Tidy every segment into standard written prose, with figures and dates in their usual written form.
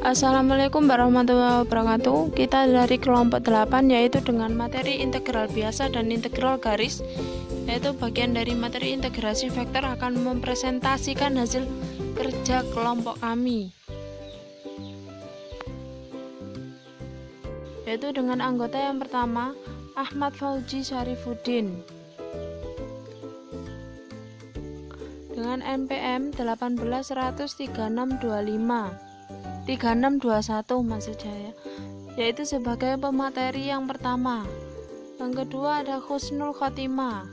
Assalamualaikum warahmatullahi wabarakatuh. Kita dari kelompok 8 yaitu dengan materi integral biasa dan integral garis, yaitu bagian dari materi integrasi vektor akan mempresentasikan hasil kerja kelompok kami, yaitu dengan anggota yang pertama Ahmad Fauzi Syarifuddin dengan NPM 3621 maksud saya, yaitu sebagai pemateri yang pertama. Yang kedua ada Husnul Khotimah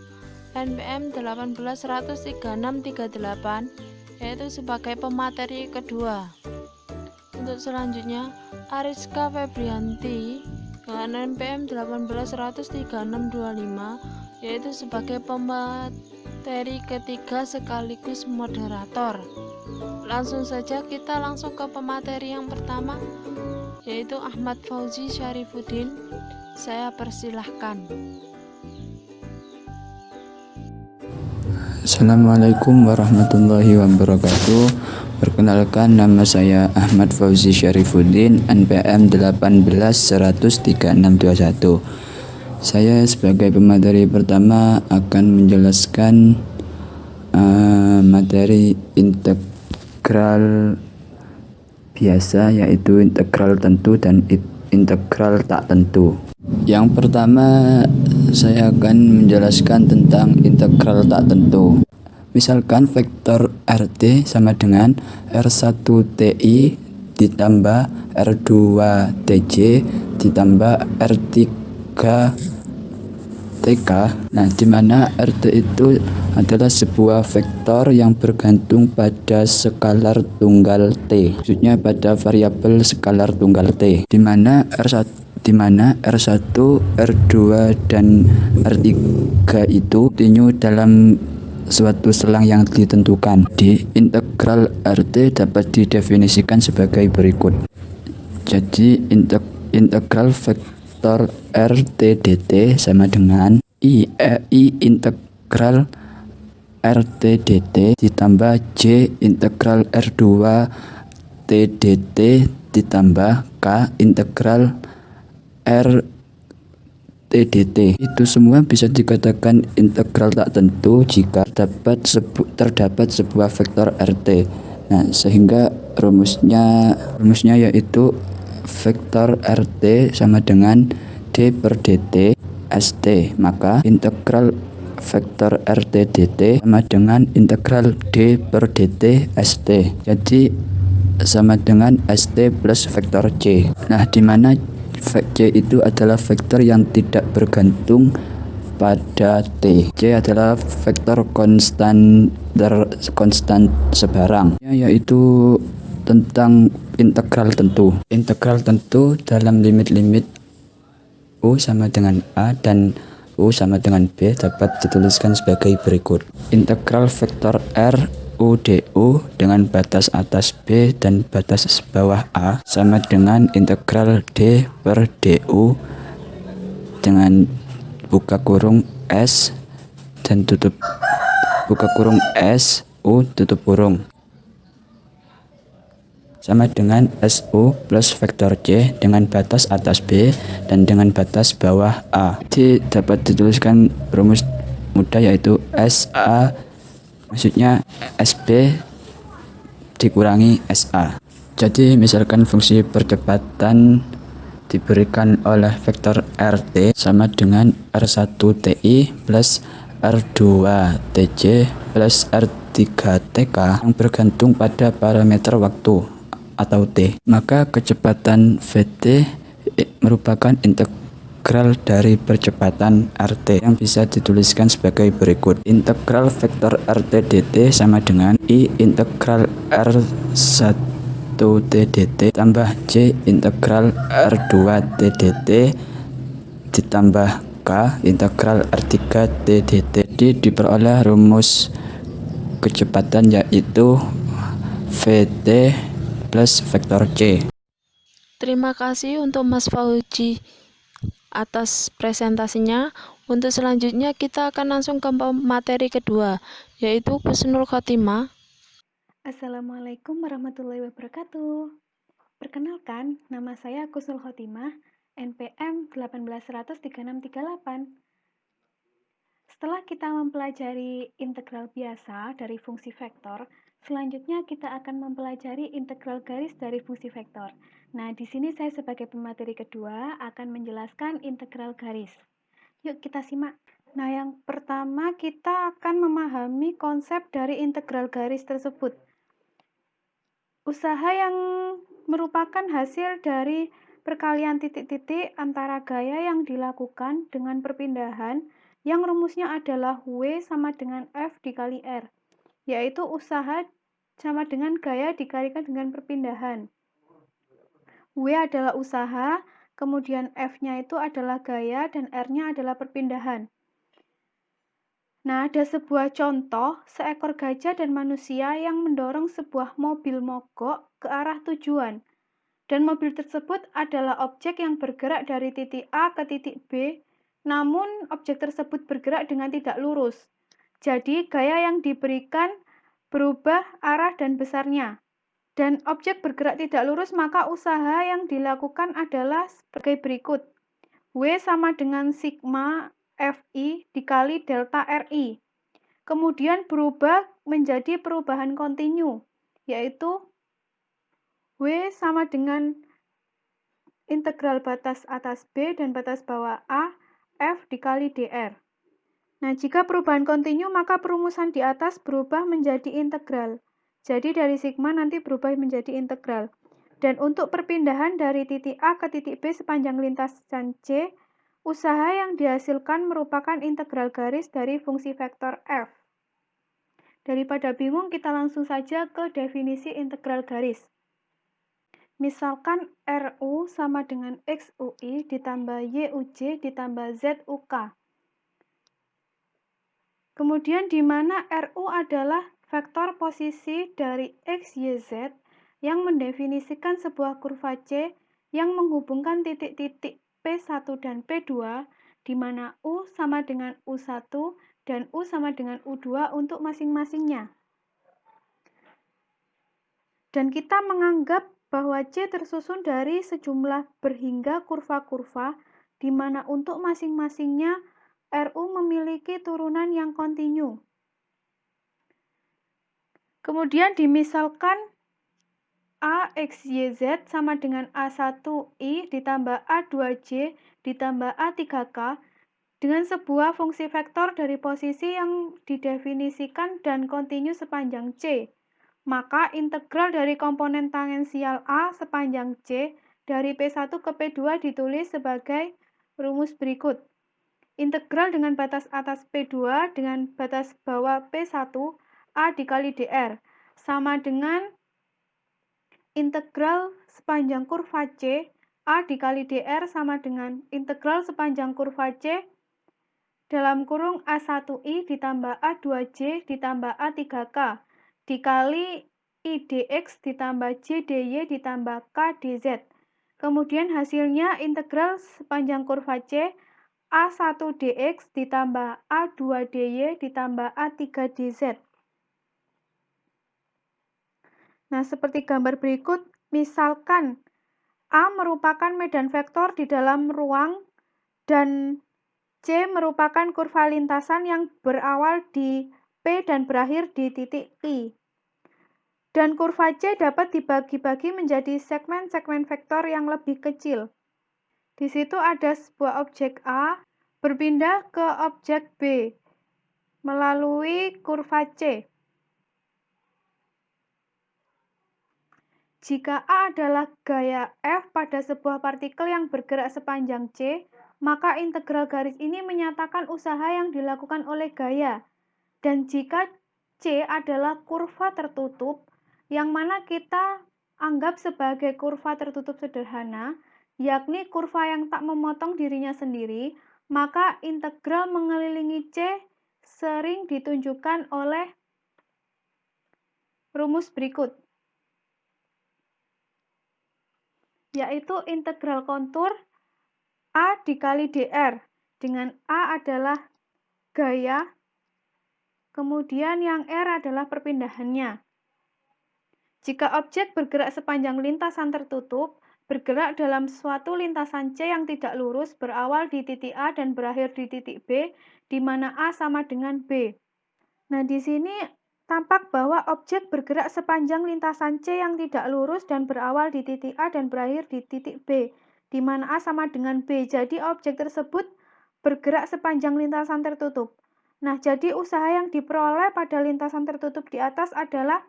NPM 1813638, yaitu sebagai pemateri kedua. Untuk selanjutnya Ariska Febrianti dengan NPM 1813625, yaitu sebagai pemateri ketiga sekaligus moderator. Langsung saja kita langsung ke pemateri yang pertama, yaitu Ahmad Fauzi Syarifuddin. Saya persilahkan. Assalamualaikum warahmatullahi wabarakatuh. Perkenalkan, nama saya Ahmad Fauzi Syarifuddin, NPM 1813621. Saya sebagai pemateri pertama akan menjelaskan materi integral biasa, yaitu integral tentu dan integral tak tentu. Yang pertama, saya akan menjelaskan tentang integral tak tentu. Misalkan vektor RT sama dengan R1TI ditambah R2TJ ditambah R3TK. Nah, di mana RT itu adalah sebuah vektor yang bergantung pada skalar tunggal T, maksudnya pada variabel skalar tunggal T, di mana R1, R2, dan R3 itu continue dalam suatu selang yang ditentukan. Di integral RT dapat didefinisikan sebagai berikut. Jadi integral vektor RT dt sama dengan I integral RT dt ditambah J integral R2 T dt ditambah K integral R T dt. Itu semua bisa dikatakan integral tak tentu jika terdapat sebuah vektor RT. Nah, sehingga rumusnya yaitu vektor RT sama dengan D per dt ST. Maka integral vektor RT dt sama dengan integral D per dt ST. Jadi sama dengan ST plus vektor C. Nah, di mana C itu adalah vektor yang tidak bergantung pada T. C adalah vektor konstan sebarang, yaitu tentang integral tentu. Integral tentu dalam limit-limit U sama dengan A dan U sama dengan B dapat dituliskan sebagai berikut. Integral vektor R UDU dengan batas atas B dan batas bawah A sama dengan integral D per DU dengan buka kurung S dan tutup buka kurung S U tutup kurung sama dengan SU plus vektor C dengan batas atas B dan dengan batas bawah A. Jadi dapat dituliskan rumus mudah, yaitu SA maksudnya SB dikurangi SA. Jadi misalkan fungsi percepatan diberikan oleh vektor RT sama dengan R1TI plus R2TJ plus R3TK yang bergantung pada parameter waktu atau T. Maka kecepatan VT merupakan integral dari percepatan RT yang bisa dituliskan sebagai berikut. Integral vektor RT dt sama dengan I integral R1 T dt tambah J integral R2 T dt ditambah K integral R3 T dt. Jadi diperoleh rumus kecepatan, yaitu VT plus vektor C. Terima kasih untuk Mas Fauzi atas presentasinya. Untuk selanjutnya kita akan langsung ke materi kedua, yaitu Husnul Khotimah. Assalamualaikum warahmatullahi wabarakatuh. Perkenalkan, nama saya Kusnul Khotimah, NPM 18003638. Setelah kita mempelajari integral biasa dari fungsi vektor, selanjutnya kita akan mempelajari integral garis dari fungsi vektor. Nah, di sini saya sebagai pemateri kedua akan menjelaskan integral garis. Yuk kita simak. Nah, yang pertama kita akan memahami konsep dari integral garis tersebut. Usaha yang merupakan hasil dari perkalian titik-titik antara gaya yang dilakukan dengan perpindahan yang rumusnya adalah W sama dengan F dikali R, yaitu usaha sama dengan gaya dikalikan dengan perpindahan. W adalah usaha, kemudian F-nya itu adalah gaya, dan R-nya adalah perpindahan. Nah, ada sebuah contoh, seekor gajah dan manusia yang mendorong sebuah mobil mogok ke arah tujuan. Dan mobil tersebut adalah objek yang bergerak dari titik A ke titik B, namun objek tersebut bergerak dengan tidak lurus. Jadi, gaya yang diberikan berubah arah dan besarnya. Dan objek bergerak tidak lurus, maka usaha yang dilakukan adalah sebagai berikut. W sama dengan sigma Fi dikali delta Ri. Kemudian berubah menjadi perubahan kontinu, yaitu W sama dengan integral batas atas B dan batas bawah A, F dikali dr. Nah, jika perubahan kontinu, maka perumusan di atas berubah menjadi integral. Jadi dari sigma nanti berubah menjadi integral. Dan untuk perpindahan dari titik A ke titik B sepanjang lintasan C, usaha yang dihasilkan merupakan integral garis dari fungsi vektor F. Daripada bingung, kita langsung saja ke definisi integral garis. Misalkan RU sama dengan XUI ditambah YUJ ditambah ZUK. Kemudian di mana RU adalah vektor posisi dari X, Y, Z yang mendefinisikan sebuah kurva C yang menghubungkan titik-titik P1 dan P2, di mana U sama dengan U1 dan U sama dengan U2 untuk masing-masingnya. Dan kita menganggap bahwa C tersusun dari sejumlah berhingga kurva-kurva, di mana untuk masing-masingnya RU memiliki turunan yang kontinu. Kemudian dimisalkan A, X, Y, Z sama dengan A1I ditambah A2J ditambah A3K dengan sebuah fungsi vektor dari posisi yang didefinisikan dan kontinu sepanjang C. Maka integral dari komponen tangensial A sepanjang C dari P1 ke P2 ditulis sebagai rumus berikut. Integral dengan batas atas P2 dengan batas bawah P1 A dikali dr sama dengan integral sepanjang kurva C A dikali dr sama dengan integral sepanjang kurva C dalam kurung A1I ditambah A2J ditambah A3K dikali I dx ditambah J dy ditambah K dz. Kemudian hasilnya integral sepanjang kurva C A1 dx ditambah A2 dy ditambah A3 dz. Nah, seperti gambar berikut, misalkan A merupakan medan vektor di dalam ruang dan C merupakan kurva lintasan yang berawal di P dan berakhir di titik I. Dan kurva C dapat dibagi-bagi menjadi segmen-segmen vektor yang lebih kecil. Di situ ada sebuah objek A berpindah ke objek B melalui kurva C. Jika A adalah gaya F pada sebuah partikel yang bergerak sepanjang C, maka integral garis ini menyatakan usaha yang dilakukan oleh gaya. Dan jika C adalah kurva tertutup, yang mana kita anggap sebagai kurva tertutup sederhana, yakni kurva yang tak memotong dirinya sendiri, maka integral mengelilingi C sering ditunjukkan oleh rumus berikut, yaitu integral kontur A dikali dr, dengan A adalah gaya, kemudian yang R adalah perpindahannya. Jika objek bergerak sepanjang lintasan tertutup, bergerak dalam suatu lintasan C yang tidak lurus berawal di titik A dan berakhir di titik B, di mana A sama dengan B. Nah, di sini tampak bahwa objek bergerak sepanjang lintasan C yang tidak lurus dan berawal di titik A dan berakhir di titik B, di mana A sama dengan B. Jadi, objek tersebut bergerak sepanjang lintasan tertutup. Nah, jadi usaha yang diperoleh pada lintasan tertutup di atas adalah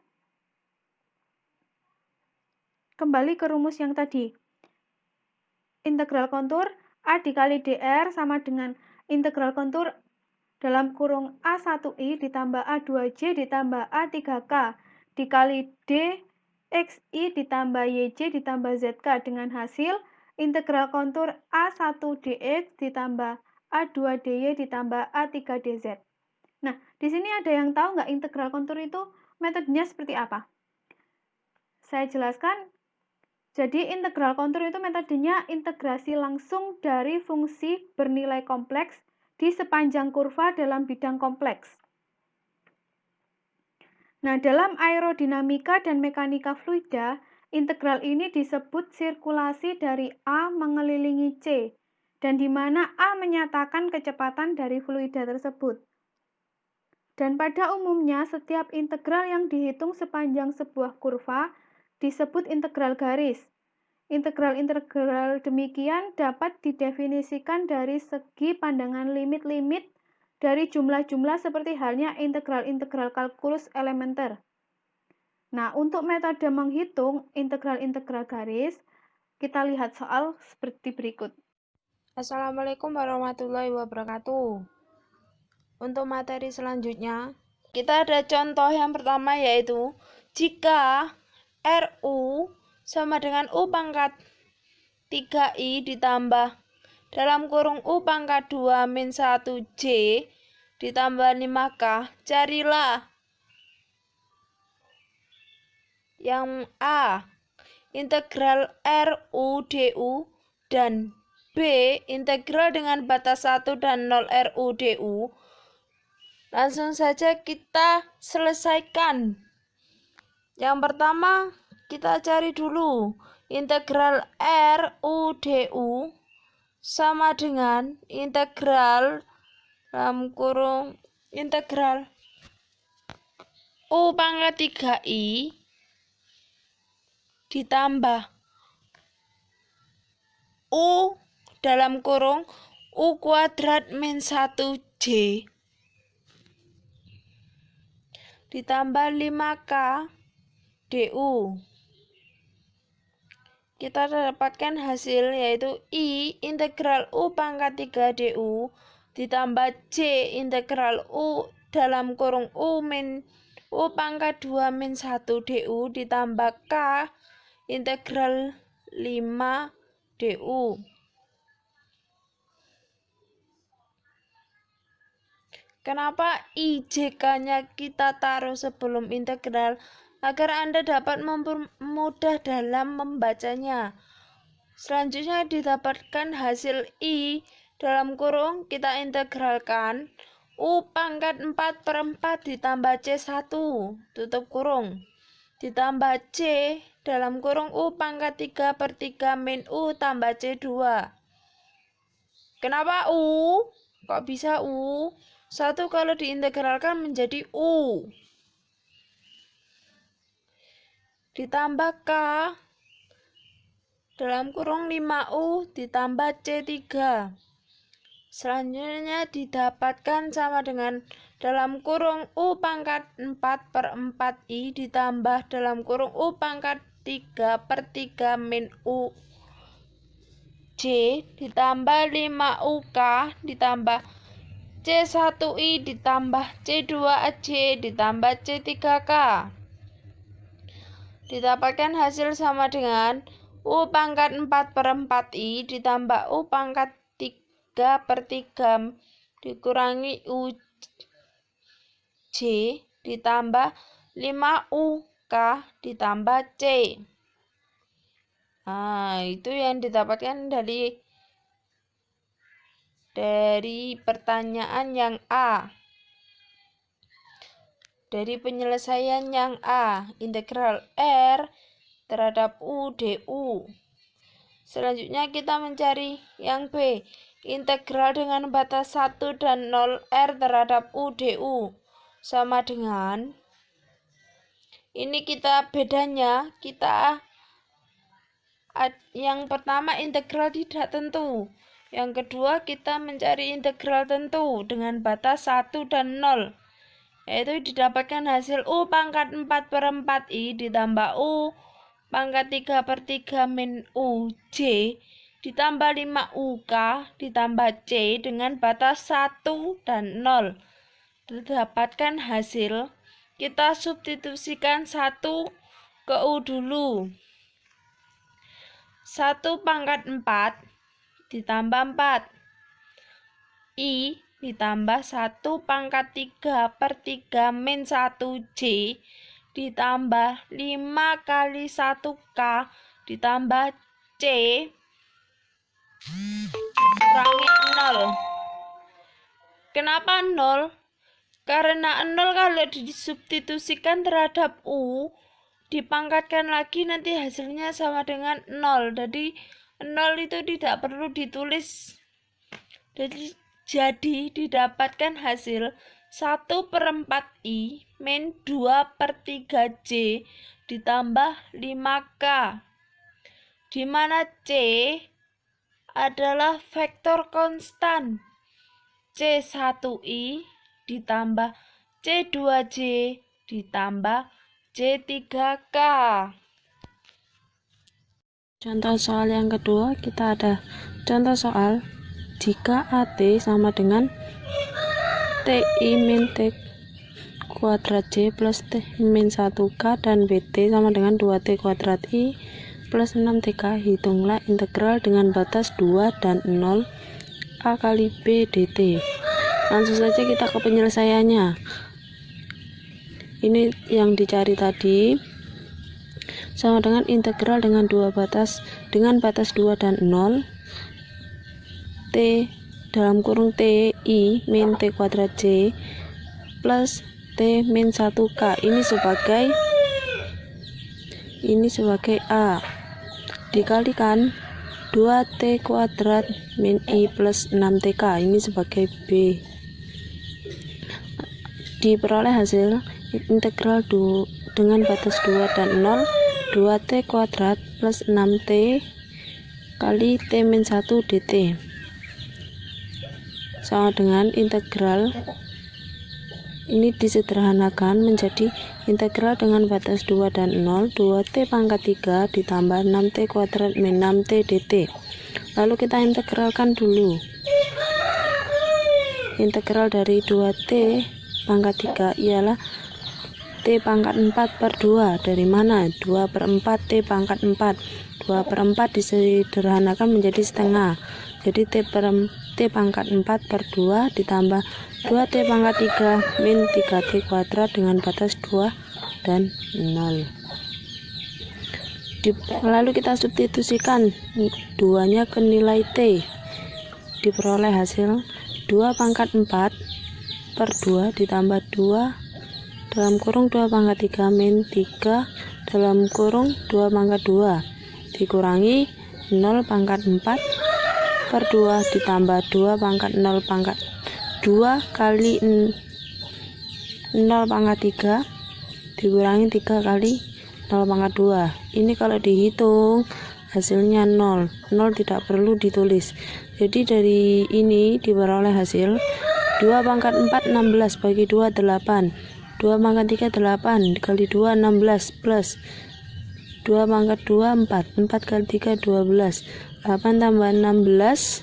kembali ke rumus yang tadi. Integral kontur A dikali dr sama dengan integral kontur dalam kurung A1i ditambah A2j ditambah A3k dikali dxi ditambah yj ditambah zk dengan hasil integral kontur A1dx ditambah A2dy ditambah A3dz. Nah, di sini ada yang tahu nggak integral kontur itu metodenya seperti apa? Saya jelaskan. Jadi, integral kontur itu metodenya integrasi langsung dari fungsi bernilai kompleks di sepanjang kurva dalam bidang kompleks. Nah, dalam aerodinamika dan mekanika fluida, integral ini disebut sirkulasi dari A mengelilingi C, dan di mana A menyatakan kecepatan dari fluida tersebut. Dan pada umumnya, setiap integral yang dihitung sepanjang sebuah kurva disebut integral garis. Integral-integral demikian dapat didefinisikan dari segi pandangan limit-limit dari jumlah-jumlah seperti halnya integral-integral kalkulus elementer. Nah, untuk metode menghitung integral-integral garis, kita lihat soal seperti berikut. Assalamualaikum warahmatullahi wabarakatuh. Untuk materi selanjutnya, kita ada contoh yang pertama yaitu jika RU sama dengan U pangkat 3I ditambah dalam kurung U pangkat 2 min 1J ditambah 5K, carilah yang A, integral RU DU, dan B, integral dengan batas 1 dan 0 RU DU. Langsung saja kita selesaikan. Yang pertama, kita cari dulu integral RU DU sama dengan integral dalam kurung integral U pangkat 3I ditambah U dalam kurung U kuadrat min 1J ditambah 5K DU. Kita dapatkan hasil yaitu I integral U pangkat 3 DU ditambah J integral U dalam kurung U pangkat 2 min 1 DU ditambah K integral 5 DU. Kenapa IJK-nya kita taruh sebelum integral? Agar Anda dapat mempermudah dalam membacanya. Selanjutnya didapatkan hasil I dalam kurung kita integralkan U pangkat 4/4 ditambah C1 tutup kurung ditambah C dalam kurung U pangkat 3/3 min U tambah C2. Kenapa U? Kok bisa U? 1 kalau diintegralkan menjadi U. Ditambah K dalam kurung 5U ditambah C3. Selanjutnya didapatkan sama dengan dalam kurung U pangkat 4/4I ditambah dalam kurung U pangkat 3/3 min U J ditambah 5UK ditambah C1I ditambah C2J ditambah C3K. Didapatkan hasil sama dengan U pangkat 4/4I ditambah U pangkat 3/3 dikurangi U J ditambah 5UK ditambah C. Nah, itu yang didapatkan dari pertanyaan yang A. dari penyelesaian yang A, integral R terhadap U du. Selanjutnya kita mencari yang B, integral dengan batas 1 dan 0 R terhadap U du. Sama dengan, ini kita bedanya, yang pertama integral tidak tentu. Yang kedua kita mencari integral tentu dengan batas 1 dan 0. Yaitu didapatkan hasil U pangkat 4/4I ditambah U pangkat 3/3 min UJ ditambah 5UK ditambah C dengan batas 1 dan 0. Didapatkan hasil, kita substitusikan 1 ke U dulu. 1 pangkat 4 ditambah 4 I ditambah 1 pangkat 3/3 min 1J ditambah 5 kali 1K ditambah C kurangi 0. Kenapa 0? Karena 0 kalau disubstitusikan terhadap U, dipangkatkan lagi nanti hasilnya sama dengan 0. Jadi 0 itu tidak perlu ditulis. Jadi didapatkan hasil 1/4I min 2/3J ditambah 5K, di mana C adalah vektor konstan. C1I ditambah C2J ditambah C3K. Contoh soal yang kedua, kita ada contoh soal jika AT sama dengan TI min T kuadrat J plus T min 1K dan BT sama dengan 2T kuadrat I plus 6TK. Hitunglah integral dengan batas 2 dan 0 A kali B dt. Langsung saja kita ke penyelesaiannya. Ini yang dicari tadi sama dengan integral dengan batas 2 dan 0 T dalam kurung TI min T kuadrat J plus T min 1K. Ini sebagai A dikalikan 2T kuadrat min I plus 6TK. Ini sebagai B. Diperoleh hasil integral dengan batas 2 dan 0 2T kuadrat plus 6T kali T min 1 dt sama dengan integral ini disederhanakan menjadi integral dengan batas 2 dan 0 2T pangkat 3 ditambah 6T kuadrat min 6T dt. Lalu kita integralkan dulu. Integral dari 2T pangkat 3 ialah T pangkat 4/2. Dari mana? 2/4 T pangkat 4. 2/4 disederhanakan menjadi setengah. Jadi T pangkat 4/2 ditambah 2T pangkat 3 min 3T kuadrat dengan batas 2 dan 0. Lalu kita substitusikan 2-nya ke nilai T. Diperoleh hasil 2 pangkat 4/2 ditambah 2 dalam kurung 2 pangkat 3 min 3 dalam kurung 2 pangkat 2 dikurangi 0 pangkat 4/2 ditambah 2 pangkat 0 pangkat 2 kali 0 pangkat 3 dikurangi 3 kali 0 pangkat 2. Ini kalau dihitung hasilnya 0 tidak perlu ditulis. Jadi dari ini diperoleh hasil 2 pangkat 4 16 bagi 2 8, 2 pangkat 3 8 kali 2 16 plus 2 pangkat 2 4 kali 3 12, 8 tambah 16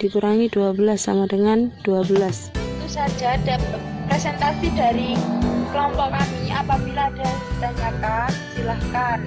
dikurangi 12 sama dengan 12. Itu saja presentasi dari kelompok kami. Apabila ada yang ditanyakan silahkan.